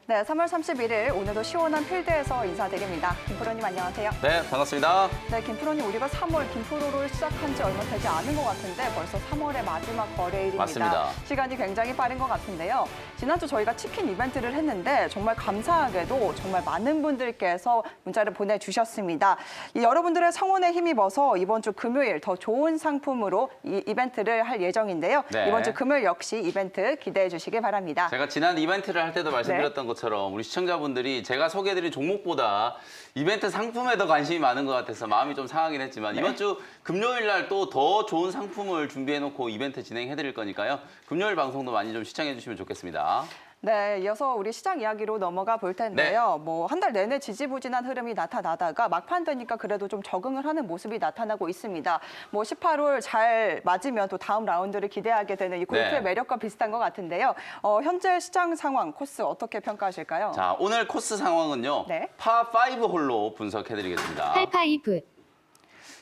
네, 3월 31일 오늘도 시원한 필드에서 인사드립니다. 김프로님 안녕하세요. 네, 반갑습니다. 네, 김프로님 우리가 3월 김프로를 시작한 지 얼마 되지 않은 것 같은데 벌써 3월의 마지막 거래일입니다. 맞습니다. 시간이 굉장히 빠른 것 같은데요. 지난주 저희가 치킨 이벤트를 했는데 정말 감사하게도 정말 많은 분들께서 문자를 보내주셨습니다. 여러분들의 성원에 힘입어서 이번 주 금요일 더 좋은 상품으로 이 이벤트를 할 예정인데요. 네. 이번 주 금요일 역시 이벤트 기대해 주시기 바랍니다. 제가 지난 이벤트를 할 때도 말씀드렸던 것처럼 우리 시청자분들이 제가 소개해드린 종목보다 이벤트 상품에 더 관심이 많은 것 같아서 마음이 좀 상하긴 했지만 이번 주 금요일 날 또 더 좋은 상품을 준비해놓고 이벤트 진행해드릴 거니까요. 금요일 방송도 많이 좀 시청해 주시면 좋겠습니다. 네, 이어서 우리 시장 이야기로 넘어가 볼 텐데요. 뭐 한 달 내내 지지부진한 흐름이 나타나다가 막판 되니까 그래도 좀 적응을 하는 모습이 나타나고 있습니다. 뭐 18홀 잘 맞으면 또 다음 라운드를 기대하게 되는 이 골프의 매력과 비슷한 것 같은데요. 현재 시장 상황, 코스 어떻게 평가하실까요? 자, 오늘 코스 상황은요. 네. 파5 홀로 분석해드리겠습니다. 팔파이브.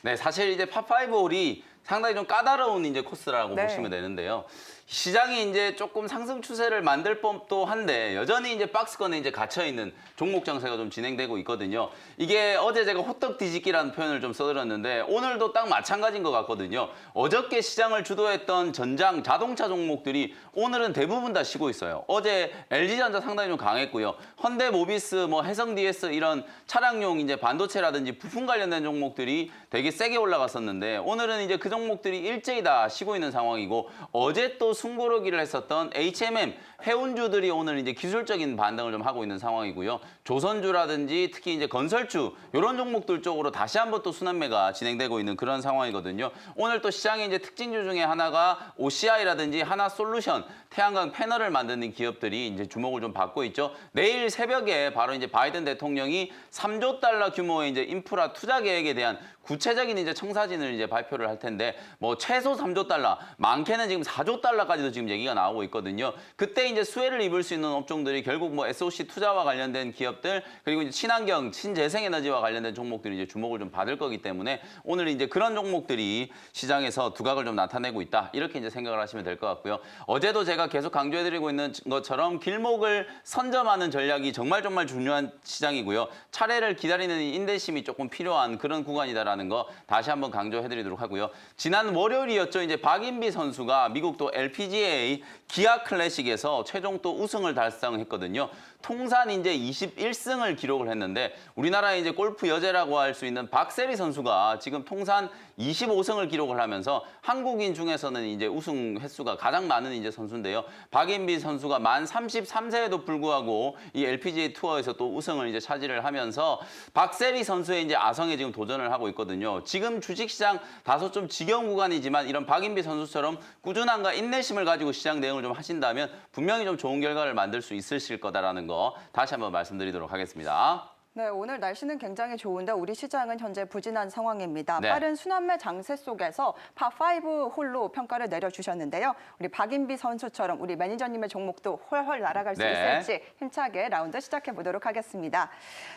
네, 사실 이제 파5 홀이 상당히 좀 까다로운 이제 코스라고 보시면 되는데요. 시장이 이제 조금 상승 추세를 만들 법도 한데 여전히 이제 박스권에 이제 갇혀 있는 종목 장세가 좀 진행되고 있거든요. 이게 어제 제가 호떡 뒤집기라는 표현을 좀 써드렸는데 오늘도 딱 마찬가지인 것 같거든요. 어저께 시장을 주도했던 전장 자동차 종목들이 오늘은 대부분 다 쉬고 있어요. 어제 LG전자 상당히 좀 강했고요. 현대모비스, 뭐 해성DS 이런 차량용 이제 반도체라든지 부품 관련된 종목들이 되게 세게 올라갔었는데 오늘은 이제 그 종목들이 일제히 다 쉬고 있는 상황이고 어제 또 숨고르기를 했었던 HMM 해운주들이 오늘 이제 기술적인 반등을 좀 하고 있는 상황이고요. 조선주라든지 특히 이제 건설주 이런 종목들 쪽으로 다시 한번 또 순환매가 진행되고 있는 그런 상황이거든요. 오늘 또 시장의 이제 특징주 중에 하나가 OCI라든지 하나솔루션, 태양광 패널을 만드는 기업들이 이제 주목을 좀 받고 있죠. 내일 새벽에 바로 이제 바이든 대통령이 3조 달러 규모의 이제 인프라 투자 계획에 대한 구체적인 이제 청사진을 이제 발표를 할 텐데 뭐 최소 3조 달러, 많게는 지금 4조 달러까지도 지금 얘기가 나오고 있거든요. 그때 이제 수혜를 입을 수 있는 업종들이 결국 뭐 SOC 투자와 관련된 기업들 그리고 이제 친환경, 신재생에너지와 관련된 종목들이 이제 주목을 좀 받을 거기 때문에 오늘 이제 그런 종목들이 시장에서 두각을 좀 나타내고 있다. 이렇게 이제 생각을 하시면 될 것 같고요. 어제도 제가 계속 강조해드리고 있는 것처럼 길목을 선점하는 전략이 정말 중요한 시장이고요. 차례를 기다리는 인내심이 조금 필요한 그런 구간이다라는 거 다시 한번 강조해드리도록 하고요. 지난 월요일이었죠. 이제 박인비 선수가 미국 또 LPGA 기아 클래식에서 최종 또 우승을 달성했거든요. 통산 이제 21승을 기록을 했는데 우리나라의 이제 골프 여제라고 할 수 있는 박세리 선수가 지금 통산 25승을 기록을 하면서 한국인 중에서는 이제 우승 횟수가 가장 많은 이제 선수인데요. 박인비 선수가 만 33세에도 불구하고 이 LPGA 투어에서 또 우승을 이제 차지를 하면서 박세리 선수의 이제 아성에 지금 도전을 하고 있거든요. 지금 주식시장 다소 좀 지겨운 구간이지만 이런 박인비 선수처럼 꾸준함과 인내심을 가지고 시장 대응을 좀 하신다면 분명히 좀 좋은 결과를 만들 수 있으실 거다라는 거 다시 한번 말씀드리도록 하겠습니다. 네, 오늘 날씨는 굉장히 좋은데 우리 시장은 현재 부진한 상황입니다. 네. 빠른 순환매 장세 속에서 파5 홀로 평가를 내려주셨는데요. 우리 박인비 선수처럼 우리 매니저님의 종목도 훨훨 날아갈 수 있을지 힘차게 라운드 시작해 보도록 하겠습니다.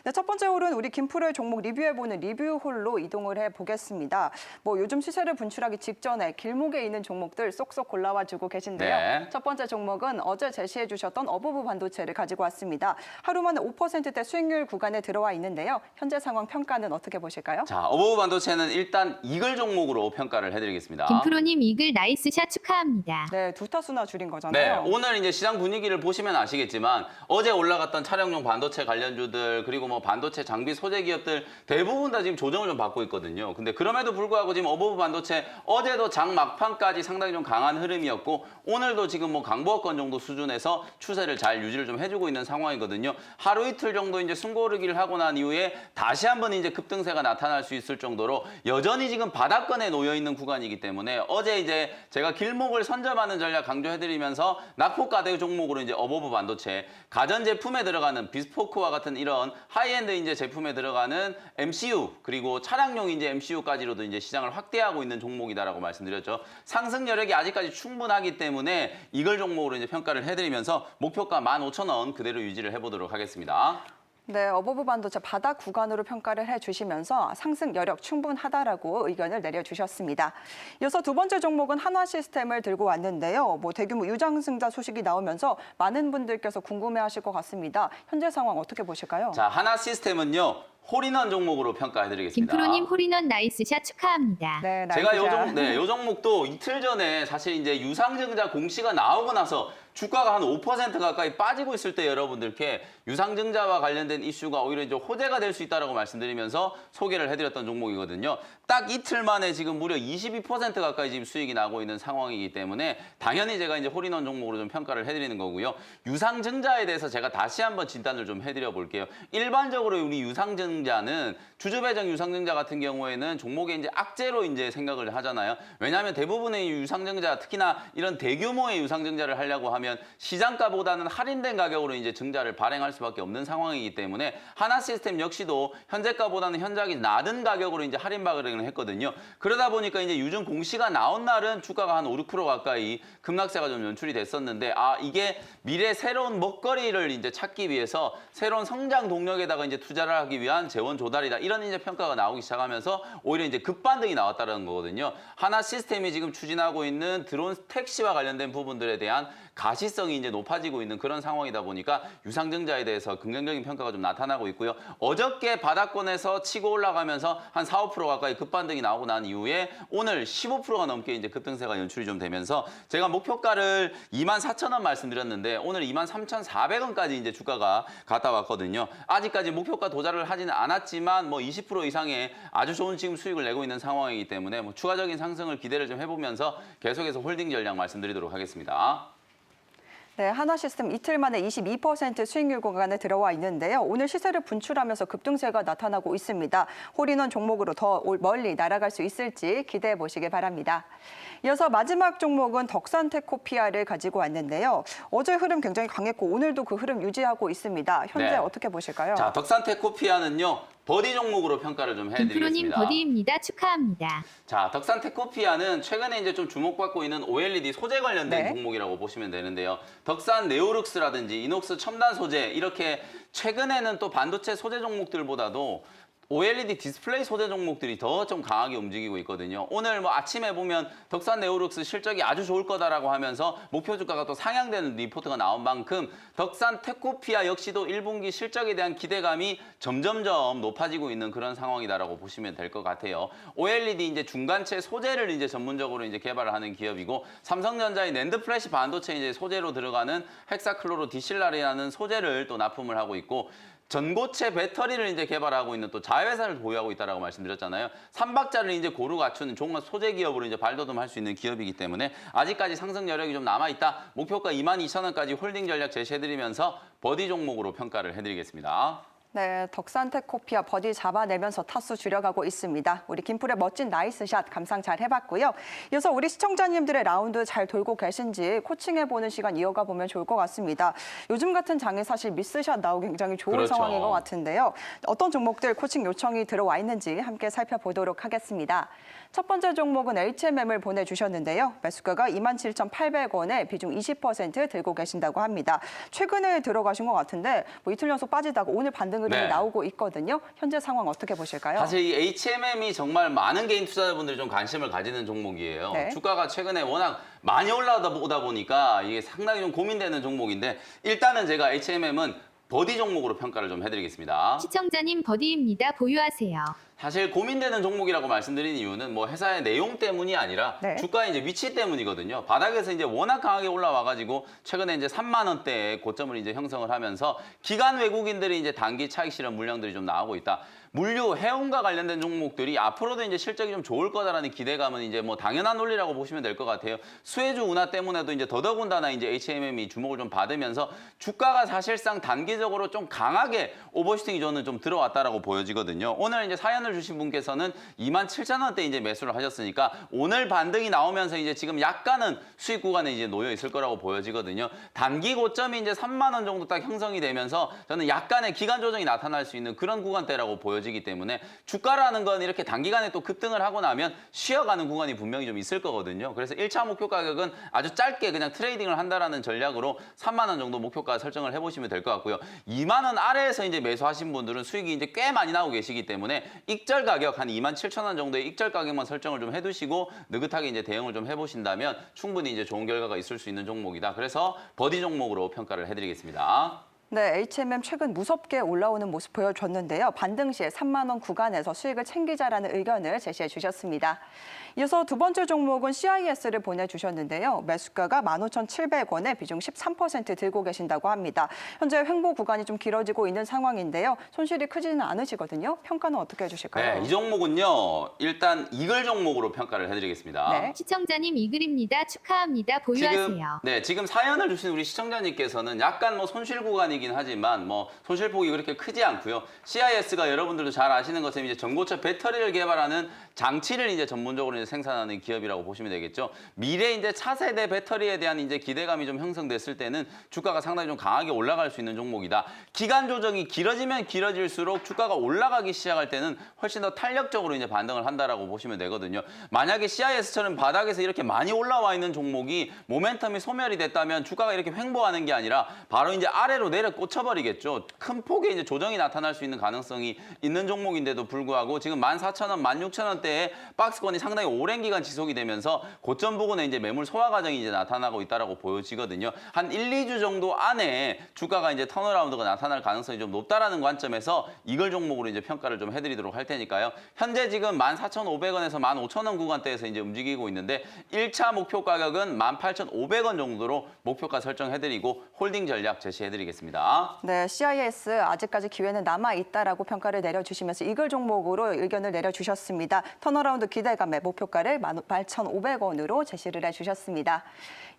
네, 첫 번째 홀은 우리 김프로의 종목 리뷰해보는 리뷰 홀로 이동을 해보겠습니다. 뭐 요즘 시세를 분출하기 직전에 길목에 있는 종목들 쏙쏙 골라와주고 계신데요. 네. 첫 번째 종목은 어제 제시해 주셨던 어버브 반도체를 가지고 왔습니다. 하루 만에 5%대 수익률 구간에 들어와 있는데요. 현재 상황 평가는 어떻게 보실까요? 자, 어버브 반도체는 일단 이글 종목으로 평가를 해드리겠습니다. 김프로님 이글 나이스샷 축하합니다. 네, 두 타수나 줄인 네, 거잖아요. 오늘 이제 시장 분위기를 보시면 아시겠지만 어제 올라갔던 차량용 반도체 관련주들 그리고 뭐 반도체 장비 소재 기업들 대부분 다 지금 조정을 좀 받고 있거든요. 근데 그럼에도 불구하고 지금 어버브 반도체 어제도 장 막판까지 상당히 좀 강한 흐름이었고 오늘도 지금 뭐 강보합권 정도 수준에서 추세를 잘 유지를 좀 해주고 있는 상황이거든요. 하루 이틀 정도 이제 숨고르기를 하고 난 이후에 다시 한번 이제 급등세가 나타날 수 있을 정도로 여전히 지금 바닥권에 놓여 있는 구간이기 때문에 어제 이제 제가 길목을 선점하는 전략 강조해드리면서 낙폭가대 종목으로 이제 어버브 반도체 가전 제품에 들어가는 비스포크와 같은 이런 하이엔드 이제 제품에 들어가는 MCU 그리고 차량용 이제 MCU까지로도 이제 시장을 확대하고 있는 종목이다라고 말씀드렸죠. 상승 여력이 아직까지 충분하기 때문에 이걸 종목으로 이제 평가를 해드리면서 목표가 15,000원 그대로 유지를 해보도록 하겠습니다. 네, 어버브 반도체 바닥 구간으로 평가를 해주시면서 상승 여력 충분하다라고 의견을 내려주셨습니다. 이어서 두 번째 종목은 한화 시스템을 들고 왔는데요. 대규모 유상증자 소식이 나오면서 많은 분들께서 궁금해하실 것 같습니다. 현재 상황 어떻게 보실까요? 자, 한화 시스템은요. 홀인원 종목으로 평가해드리겠습니다. 김프로님 홀인원 나이스샷 축하합니다. 네, 제가 나이스샷. 요 종목도 이틀 전에 사실 이제 유상증자 공시가 나오고 나서 주가가 한 5% 가까이 빠지고 있을 때 여러분들께 유상증자와 관련된 이슈가 오히려 이제 호재가 될 수 있다라고 말씀드리면서 소개를 해드렸던 종목이거든요. 딱 이틀 만에 지금 무려 22% 가까이 지금 수익이 나고 있는 상황이기 때문에 당연히 제가 이제 홀인원 종목으로 좀 평가를 해드리는 거고요. 유상증자에 대해서 제가 다시 한번 진단을 좀 해드려 볼게요. 일반적으로 우리 유상증자는 주주배정 유상증자 같은 경우에는 종목에 이제 악재로 이제 생각을 하잖아요. 왜냐하면 대부분의 유상증자, 특히나 이런 대규모의 유상증자를 하려고 하면 시장가보다는 할인된 가격으로 이제 증자를 발행할 수밖에 없는 상황이기 때문에 한화 시스템 역시도 현재가보다는 현저하게 낮은 가격으로 이제 할인 발행을 했거든요. 그러다 보니까 이제 유증 공시가 나온 날은 주가가 한 5, 6% 가까이 급락세가 좀 연출이 됐었는데 이게 미래 새로운 먹거리를 이제 찾기 위해서 새로운 성장 동력에다가 이제 투자를 하기 위한 재원 조달이다. 이런 이제 평가가 나오기 시작하면서 오히려 이제 급반등이 나왔다는 거거든요. 한화 시스템이 지금 추진하고 있는 드론 택시와 관련된 부분들에 대한 가시성이 이제 높아지고 있는 그런 상황이다 보니까 유상증자에 대해서 긍정적인 평가가 좀 나타나고 있고요. 어저께 바닥권에서 치고 올라가면서 한 4, 5% 가까이 급반등이 나오고 난 이후에 오늘 15%가 넘게 이제 급등세가 연출이 좀 되면서 제가 목표가를 24,000원 말씀드렸는데 오늘 23,400원까지 이제 주가가 갔다 왔거든요. 아직까지 목표가 도달을 하지는 않았지만 20% 이상의 아주 좋은 지금 수익을 내고 있는 상황이기 때문에 추가적인 상승을 기대를 좀 해보면서 계속해서 홀딩 전략 말씀드리도록 하겠습니다. 네, 한화 시스템 이틀 만에 22% 수익률 구간에 들어와 있는데요. 오늘 시세를 분출하면서 급등세가 나타나고 있습니다. 홀인원 종목으로 더 멀리 날아갈 수 있을지 기대해 보시기 바랍니다. 이어서 마지막 종목은 덕산테코피아를 가지고 왔는데요. 어제 흐름 굉장히 강했고 오늘도 그 흐름 유지하고 있습니다. 현재 네. 어떻게 보실까요? 자, 덕산테코피아는요. 버디 종목으로 평가를 좀 김프로님 해드리겠습니다. 버디입니다. 축하합니다. 자, 덕산테코피아는 최근에 이제 좀 주목받고 있는 OLED 소재 관련된 네. 종목이라고 보시면 되는데요. 덕산 네오룩스라든지 이녹스 첨단 소재 이렇게 최근에는 또 반도체 소재 종목들보다도 OLED 디스플레이 소재 종목들이 더 좀 강하게 움직이고 있거든요. 오늘 아침에 보면 덕산 네오룩스 실적이 아주 좋을 거다라고 하면서 목표 주가가 또 상향되는 리포트가 나온 만큼 덕산 테코피아 역시도 1분기 실적에 대한 기대감이 점점점 높아지고 있는 그런 상황이다라고 보시면 될 것 같아요. OLED 이제 중간체 소재를 이제 전문적으로 이제 개발을 하는 기업이고 삼성전자의 낸드 플래시 반도체 이제 소재로 들어가는 헥사클로로 디실라리라는 소재를 또 납품을 하고 있고 전고체 배터리를 이제 개발하고 있는 또 자회사를 보유하고 있다라고 말씀드렸잖아요. 삼박자를 이제 고루 갖추는 종합 소재 기업으로 이제 발돋움할 수 있는 기업이기 때문에 아직까지 상승 여력이 좀 남아 있다. 목표가 22,000원까지 홀딩 전략 제시해드리면서 버디 종목으로 평가를 해드리겠습니다. 네, 덕산테코피아 버디 잡아내면서 타수 줄여가고 있습니다. 우리 김풀의 멋진 나이스샷 감상 잘 해봤고요. 이어서 우리 시청자님들의 라운드 잘 돌고 계신지 코칭해보는 시간 이어가 보면 좋을 것 같습니다. 요즘 같은 장에 사실 미스샷 나오기 굉장히 좋은 그렇죠. 상황인 것 같은데요. 어떤 종목들 코칭 요청이 들어와 있는지 함께 살펴보도록 하겠습니다. 첫 번째 종목은 HMM을 보내주셨는데요. 매수가가 27,800원에 비중 20% 들고 계신다고 합니다. 최근에 들어가신 것 같은데 이틀 연속 빠지다가 오늘 반등 흐름이 네. 나오고 있거든요. 현재 상황 어떻게 보실까요? 사실 이 HMM이 정말 많은 개인 투자자분들이 좀 관심을 가지는 종목이에요. 네. 주가가 최근에 워낙 많이 올라오다 보니까 이게 상당히 좀 고민되는 종목인데 일단은 제가 HMM은 버디 종목으로 평가를 좀 해드리겠습니다. 시청자님 버디입니다. 보유하세요. 사실 고민되는 종목이라고 말씀드린 이유는 회사의 내용 때문이 아니라 네. 주가의 이제 위치 때문이거든요. 바닥에서 이제 워낙 강하게 올라와가지고 최근에 이제 3만 원대의 고점을 이제 형성을 하면서 기관 외국인들이 이제 단기 차익 실현 물량들이 좀 나오고 있다. 물류, 해운과 관련된 종목들이 앞으로도 이제 실적이 좀 좋을 거다라는 기대감은 이제 당연한 논리라고 보시면 될 것 같아요. 수혜주 운하 때문에도 이제 더더군다나 이제 HMM이 주목을 좀 받으면서 주가가 사실상 단기적으로 좀 강하게 오버슈팅 존은 좀 들어왔다라고 보여지거든요. 오늘 이제 사연을 사연을 주신 분께서는 27,000원대 이제 매수를 하셨으니까 오늘 반등이 나오면서 이제 지금 약간은 수익 구간에 이제 놓여 있을 거라고 보여지거든요. 단기 고점이 이제 3만 원 정도 딱 형성이 되면서 저는 약간의 기간 조정이 나타날 수 있는 그런 구간대라고 보여지기 때문에 주가라는 건 이렇게 단기간에 또 급등을 하고 나면 쉬어가는 구간이 분명히 좀 있을 거거든요. 그래서 1차 목표 가격은 아주 짧게 그냥 트레이딩을 한다라는 전략으로 3만 원 정도 목표가 설정을 해보시면 될 것 같고요. 2만 원 아래에서 이제 매수하신 분들은 수익이 이제 꽤 많이 나오고 계시기 때문에 익절 가격 한 27,000원 정도의 익절 가격만 설정을 좀 해두시고 느긋하게 이제 대응을 좀 해보신다면 충분히 이제 좋은 결과가 있을 수 있는 종목이다. 그래서 버디 종목으로 평가를 해드리겠습니다. 네, HMM 최근 무섭게 올라오는 모습 보여줬는데요. 반등 시에 3만 원 구간에서 수익을 챙기자라는 의견을 제시해 주셨습니다. 이어서 두 번째 종목은 CIS를 보내주셨는데요. 매수가가 15,700원에 비중 13% 들고 계신다고 합니다. 현재 횡보 구간이 좀 길어지고 있는 상황인데요. 손실이 크지는 않으시거든요. 평가는 어떻게 해주실까요? 네, 이 종목은요. 일단 이글 종목으로 평가를 해드리겠습니다. 네. 시청자님 이 글입니다. 축하합니다. 보유하세요. 지금 사연을 주신 우리 시청자님께서는 약간 뭐 손실 구간이긴 하지만 뭐 손실폭이 그렇게 크지 않고요. CIS가 여러분들도 잘 아시는 것처럼 이제 전고체 배터리를 개발하는 장치를 이제 전문적으로 이제 생산하는 기업이라고 보시면 되겠죠. 미래 이제 차세대 배터리에 대한 이제 기대감이 좀 형성됐을 때는 주가가 상당히 좀 강하게 올라갈 수 있는 종목이다. 기간 조정이 길어지면 길어질수록 주가가 올라가기 시작할 때는 훨씬 더 탄력적으로 이제 반등을 한다라고 보시면 되거든요. 만약에 CIS처럼 바닥에서 이렇게 많이 올라와 있는 종목이 모멘텀이 소멸이 됐다면 주가가 이렇게 횡보하는 게 아니라 바로 이제 아래로 내려 꽂혀버리겠죠. 큰 폭의 이제 조정이 나타날 수 있는 가능성이 있는 종목인데도 불구하고 지금 14,000원, 16,000원대에 박스권이 상당히 오랜 기간 지속이 되면서 고점 부근에 이제 매물 소화 과정이 이제 나타나고 있다라고 보여지거든요. 한 1, 2주 정도 안에 주가가 이제 턴어라운드가 나타날 가능성이 좀 높다라는 관점에서 이걸 종목으로 이제 평가를 좀 해드리도록 할 테니까요. 현재 지금 14,500원에서 15,000원 구간대에서 이제 움직이고 있는데 1차 목표 가격은 18,500원 정도로 목표가 설정해드리고 홀딩 전략 제시해드리겠습니다. 네, CIS 아직까지 기회는 남아있다라고 평가를 내려주시면서 이글 종목으로 의견을 내려주셨습니다. 턴어라운드 기대감에 목표가를 18,500원으로 제시를 해주셨습니다.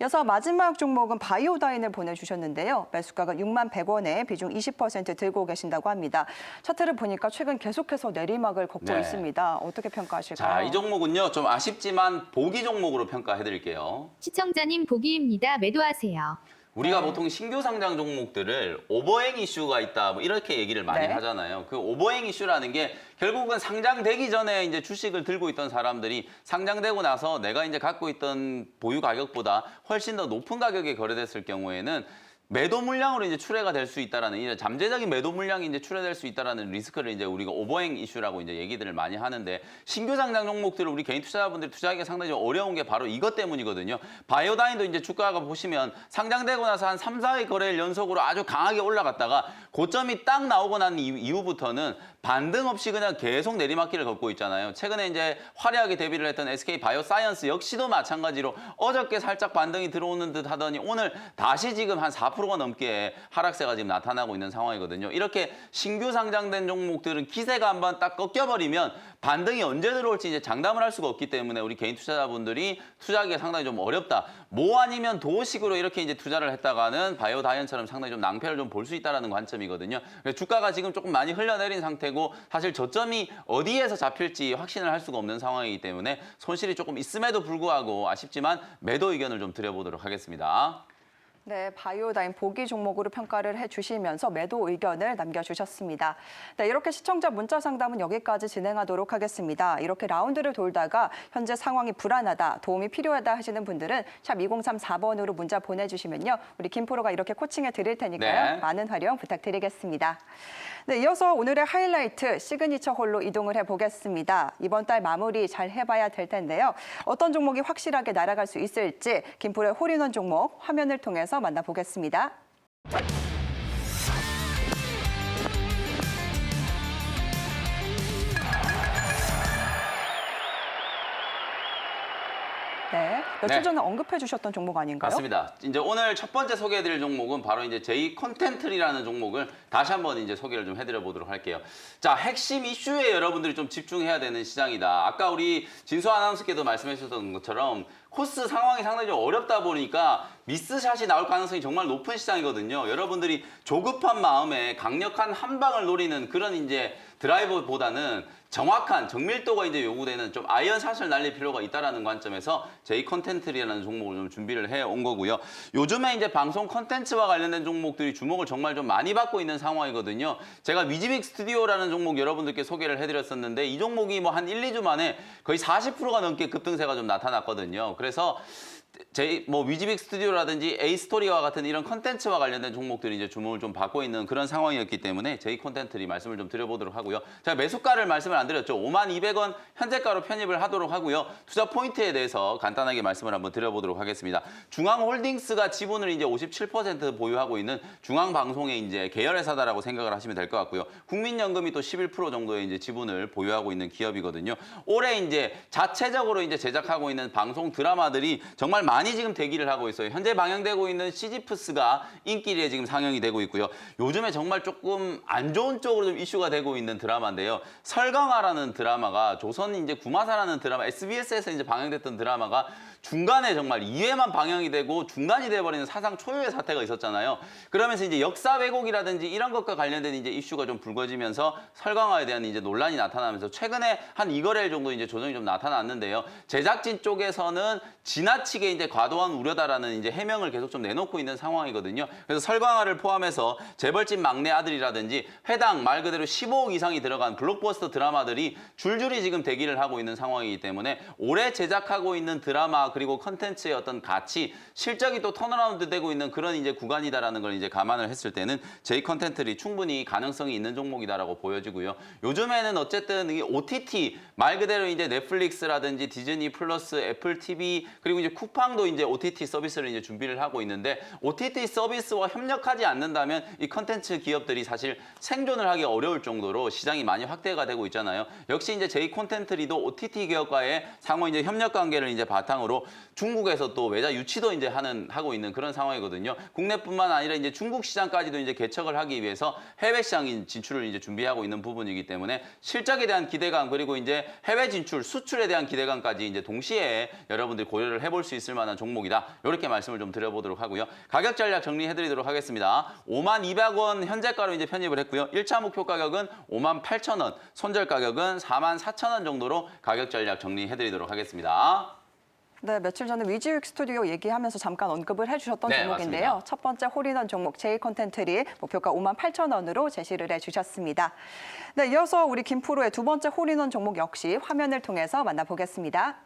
이어서 마지막 종목은 바이오다인을 보내주셨는데요. 매수가가 61,100원에 비중 20% 들고 계신다고 합니다. 차트를 보니까 최근 계속해서 내리막을 걷고 네. 있습니다. 어떻게 평가하실까요? 자, 이 종목은요. 좀 아쉽지만 보기 종목으로 평가해드릴게요. 시청자님 보기입니다. 매도하세요. 우리가 보통 신규 상장 종목들을 오버행 이슈가 있다 뭐 이렇게 얘기를 많이 네. 하잖아요. 그 오버행 이슈라는 게 결국은 상장되기 전에 이제 주식을 들고 있던 사람들이 상장되고 나서 내가 이제 갖고 있던 보유 가격보다 훨씬 더 높은 가격에 거래됐을 경우에는 매도 물량으로 이제 출회가 될 수 있다라는 이제 잠재적인 매도 물량이 이제 출회될 수 있다라는 리스크를 이제 우리가 오버행 이슈라고 이제 얘기들을 많이 하는데 신규 상장 종목들을 우리 개인 투자자분들이 투자하기가 상당히 좀 어려운 게 바로 이것 때문이거든요. 바이오다인도 이제 주가가 보시면 상장되고 나서 한 3, 4회 거래일 연속으로 아주 강하게 올라갔다가 고점이 딱 나오고 난 이후부터는 반등 없이 그냥 계속 내리막길을 걷고 있잖아요. 최근에 이제 화려하게 데뷔를 했던 SK 바이오사이언스 역시도 마찬가지로 어저께 살짝 반등이 들어오는 듯 하더니 오늘 다시 지금 한 4%가 넘게 하락세가 지금 나타나고 있는 상황이거든요. 이렇게 신규 상장된 종목들은 기세가 한번 딱 꺾여버리면 반등이 언제 들어올지 이제 장담을 할 수가 없기 때문에 우리 개인 투자자분들이 투자하기가 상당히 좀 어렵다. 뭐 아니면 도식으로 이렇게 이제 투자를 했다가는 바이오다이언처럼 상당히 좀 낭패를 좀 볼 수 있다라는 관점이거든요. 그래서 주가가 지금 조금 많이 흘러내린 상태고 사실 저점이 어디에서 잡힐지 확신을 할 수가 없는 상황이기 때문에 손실이 조금 있음에도 불구하고 아쉽지만 매도 의견을 좀 드려보도록 하겠습니다. 네, 바이오다인 보기 종목으로 평가를 해주시면서 매도 의견을 남겨주셨습니다. 네, 이렇게 시청자 문자 상담은 여기까지 진행하도록 하겠습니다. 이렇게 라운드를 돌다가 현재 상황이 불안하다, 도움이 필요하다 하시는 분들은 샵 2034번으로 문자 보내주시면요. 우리 김프로가 이렇게 코칭해 드릴 테니까요. 네. 많은 활용 부탁드리겠습니다. 네, 이어서 오늘의 하이라이트 시그니처 홀로 이동을 해보겠습니다. 이번 달 마무리 잘 해봐야 될 텐데요. 어떤 종목이 확실하게 날아갈 수 있을지 김프로의 홀인원 종목 화면을 통해서 만나보겠습니다. 네, 며칠 네. 전에 언급해 주셨던 종목 아닌가요? 맞습니다. 이제 오늘 첫 번째 소개해드릴 종목은 바로 이제 제이 콘텐트리라는 종목을 다시 한번 이제 소개를 좀 해드려 보도록 할게요. 자, 핵심 이슈에 여러분들이 좀 집중해야 되는 시장이다. 아까 우리 진수 아나운서께도 말씀해 주셨던 것처럼 코스 상황이 상당히 좀 어렵다 보니까 미스샷이 나올 가능성이 정말 높은 시장이거든요. 여러분들이 조급한 마음에 강력한 한 방을 노리는 그런 이제 드라이버보다는 정확한 정밀도가 이제 요구되는 좀 아이언샷을 날릴 필요가 있다라는 관점에서 J 컨텐츠라는 종목을 좀 준비를 해 온 거고요. 요즘에 이제 방송 컨텐츠와 관련된 종목들이 주목을 정말 좀 많이 받고 있는 상황이거든요. 제가 위즈빅 스튜디오라는 종목 여러분들께 소개를 해드렸었는데 이 종목이 뭐 한 1, 2주 만에 거의 40%가 넘게 급등세가 좀 나타났거든요. 그래서 위즈빅 스튜디오라든지 에이스토리와 같은 이런 컨텐츠와 관련된 종목들이 이제 주목을 좀 받고 있는 그런 상황이었기 때문에 J 컨텐츠리 말씀을 좀 드려보도록 하고요. 제가 매수가를 말씀을 안 드렸죠. 52,200원 현재가로 편입을 하도록 하고요. 투자 포인트에 대해서 간단하게 말씀을 한번 드려보도록 하겠습니다. 중앙홀딩스가 지분을 이제 57% 보유하고 있는 중앙방송의 이제 계열회사다라고 생각을 하시면 될 것 같고요. 국민연금이 또 11% 정도의 이제 지분을 보유하고 있는 기업이거든요. 올해 이제 자체적으로 이제 제작하고 있는 방송 드라마들이 정말 많이 지금 대기를 하고 있어요. 현재 방영되고 있는 시지프스가 인기리에 지금 상영이 되고 있고요. 요즘에 정말 조금 안 좋은 쪽으로 좀 이슈가 되고 있는 드라마인데요. 설강화라는 드라마가 조선 이제 구마사라는 드라마, SBS에서 이제 방영됐던 드라마가 중간에 정말 2회만 방영이 되고 중단이 돼버리는 사상 초유의 사태가 있었잖아요. 그러면서 이제 역사 왜곡이라든지 이런 것과 관련된 이제 이슈가 좀 불거지면서 설강화에 대한 이제 논란이 나타나면서 최근에 한 2거래일 정도 이제 조정이 좀 나타났는데요. 제작진 쪽에서는 지나치게 이제 과도한 우려다라는 이제 해명을 계속 좀 내놓고 있는 상황이거든요. 그래서 설강화를 포함해서 재벌집 막내 아들이라든지 회당 말 그대로 15억 이상이 들어간 블록버스터 드라마들이 줄줄이 지금 대기를 하고 있는 상황이기 때문에 올해 제작하고 있는 드라마 그리고 컨텐츠의 어떤 가치, 실적이 또 턴어라운드 되고 있는 그런 이제 구간이다라는 걸 이제 감안을 했을 때는 J 컨텐츠리 충분히 가능성이 있는 종목이다라고 보여지고요. 요즘에는 어쨌든 이 OTT 말 그대로 이제 넷플릭스라든지 디즈니 플러스, 애플 TV 그리고 이제 쿠팡도 이제 OTT 서비스를 이제 준비를 하고 있는데 OTT 서비스와 협력하지 않는다면 이 컨텐츠 기업들이 사실 생존을 하기 어려울 정도로 시장이 많이 확대가 되고 있잖아요. 역시 이제 J 컨텐츠리도 OTT 기업과의 상호 이제 협력 관계를 이제 바탕으로 중국에서 또 외자 유치도 이제 하고 있는 그런 상황이거든요. 국내뿐만 아니라 이제 중국 시장까지도 이제 개척을 하기 위해서 해외 시장 진출을 이제 준비하고 있는 부분이기 때문에 실적에 대한 기대감 그리고 이제 해외 진출, 수출에 대한 기대감까지 이제 동시에 여러분들이 고려를 해볼 수 있을 만한 종목이다. 이렇게 말씀을 좀 드려보도록 하고요. 가격 전략 정리해드리도록 하겠습니다. 52,000원 현재가로 이제 편입을 했고요. 1차 목표 가격은 58,000원, 손절 가격은 44,000원 정도로 가격 전략 정리해드리도록 하겠습니다. 네, 며칠 전에 위즈빅 스튜디오 얘기하면서 잠깐 언급을 해주셨던 네, 종목인데요. 맞습니다. 첫 번째 홀인원 종목 J 컨텐츠리 목표가 58,000원으로 제시를 해주셨습니다. 네, 이어서 우리 김프로의 두 번째 홀인원 종목 역시 화면을 통해서 만나보겠습니다.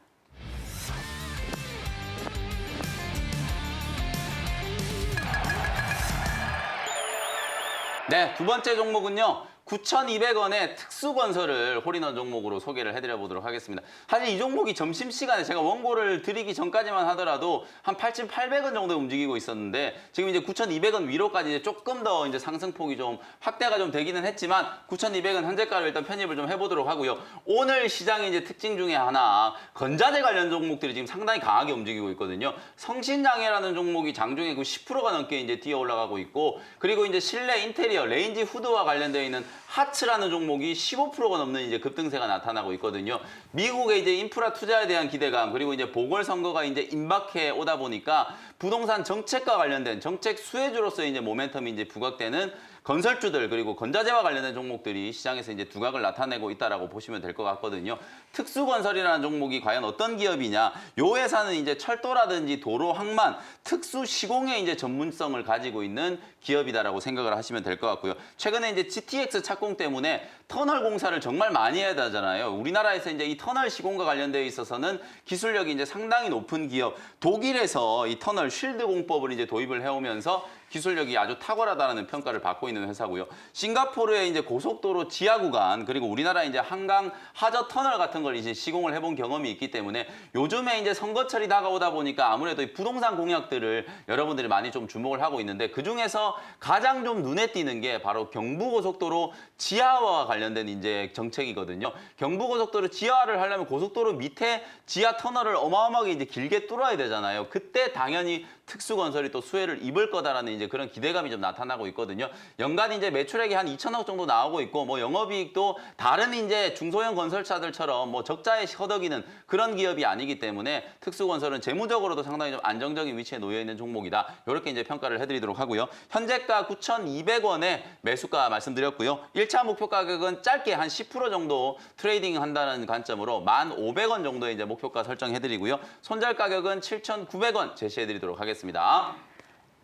네, 두 번째 종목은요. 9,200원의 특수건설을 홀인원 종목으로 소개를 해드려보도록 하겠습니다. 사실 이 종목이 점심시간에 제가 원고를 드리기 전까지만 하더라도 한 8,800원 정도 움직이고 있었는데 지금 이제 9,200원 위로까지 이제 조금 더 이제 상승폭이 좀 확대가 좀 되기는 했지만 9,200원 현재가로 일단 편입을 좀 해보도록 하고요. 오늘 시장의 이제 특징 중에 하나 건자재 관련 종목들이 지금 상당히 강하게 움직이고 있거든요. 성신장애라는 종목이 장중에 그 10%가 넘게 이제 뛰어 올라가고 있고 그리고 이제 실내 인테리어 레인지 후드와 관련되어 있는 하츠라는 종목이 15%가 넘는 이제 급등세가 나타나고 있거든요. 미국의 이제 인프라 투자에 대한 기대감 그리고 이제 보궐선거가 이제 임박해 오다 보니까 부동산 정책과 관련된 정책 수혜주로서의 이제 모멘텀이 이제 부각되는 건설주들 그리고 건자재와 관련된 종목들이 시장에서 이제 두각을 나타내고 있다라고 보시면 될 것 같거든요. 특수건설이라는 종목이 과연 어떤 기업이냐? 요 회사는 이제 철도라든지 도로, 항만, 특수 시공의 이제 전문성을 가지고 있는 기업이다라고 생각을 하시면 될 것 같고요. 최근에 이제 GTX 착공 때문에 터널 공사를 정말 많이 해야 되잖아요. 우리나라에서 이제 이 터널 시공과 관련되어 있어서는 기술력이 이제 상당히 높은 기업, 독일에서 이 터널 쉴드 공법을 이제 도입을 해오면서 기술력이 아주 탁월하다는 평가를 받고 있는 회사고요. 싱가포르의 이제 고속도로 지하 구간 그리고 우리나라 이제 한강 하저 터널 같은 걸 이제 시공을 해본 경험이 있기 때문에 요즘에 이제 선거철이 다가오다 보니까 아무래도 이 부동산 공약들을 여러분들이 많이 좀 주목을 하고 있는데 그 중에서 가장 좀 눈에 띄는 게 바로 경부고속도로 지하와 관련된 이제 정책이거든요. 경부고속도로 지하화를 하려면 고속도로 밑에 지하 터널을 어마어마하게 이제 길게 뚫어야 되잖아요. 그때 당연히 특수건설이 또 수혜를 입을 거다라는 이제 그런 기대감이 좀 나타나고 있거든요. 연간 이제 매출액이 한 2천억 정도 나오고 있고 뭐 영업이익도 다른 이제 중소형 건설사들처럼 뭐 적자에 허덕이는 그런 기업이 아니기 때문에 특수건설은 재무적으로도 상당히 좀 안정적인 위치에 놓여 있는 종목이다. 이렇게 이제 평가를 해드리도록 하고요. 현재가 9,200원에 매수가 말씀드렸고요. 1차 목표 가격은 짧게 한 10% 정도 트레이딩 한다는 관점으로 1,500원 정도의 이제 목표가 설정해드리고요. 손절 가격은 7,900원 제시해드리도록 하겠습니다.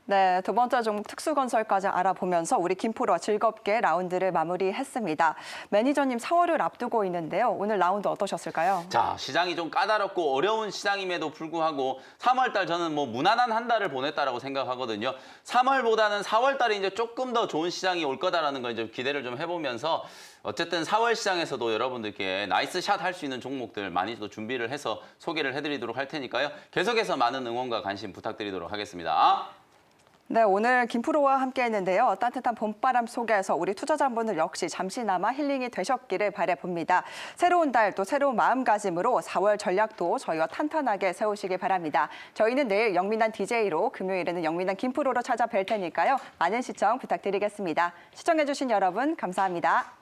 네, 두 번째 종목 특수건설까지 알아보면서 우리 김프로 즐겁게 라운드를 마무리했습니다. 매니저님 4월을 앞두고 있는데요. 오늘 라운드 어떠셨을까요? 자, 시장이 좀 까다롭고 어려운 시장임에도 불구하고 3월 달 저는 뭐 무난한 한 달을 보냈다라고 생각하거든요. 3월보다는 4월 달에 이제 조금 더 좋은 시장이 올 거다라는 걸 이제 기대를 좀 해보면서 어쨌든 4월 시장에서도 여러분들께 나이스 샷 할 수 있는 종목들 많이 또 준비를 해서 소개를 해드리도록 할 테니까요. 계속해서 많은 응원과 관심 부탁드리도록 하겠습니다. 네, 오늘 김프로와 함께 했는데요. 따뜻한 봄바람 속에서 우리 투자자분들 역시 잠시나마 힐링이 되셨기를 바라봅니다. 새로운 달 또 새로운 마음가짐으로 4월 전략도 저희와 탄탄하게 세우시길 바랍니다. 저희는 내일 영민한 DJ로 금요일에는 영민한 김프로로 찾아뵐 테니까요. 많은 시청 부탁드리겠습니다. 시청해주신 여러분 감사합니다.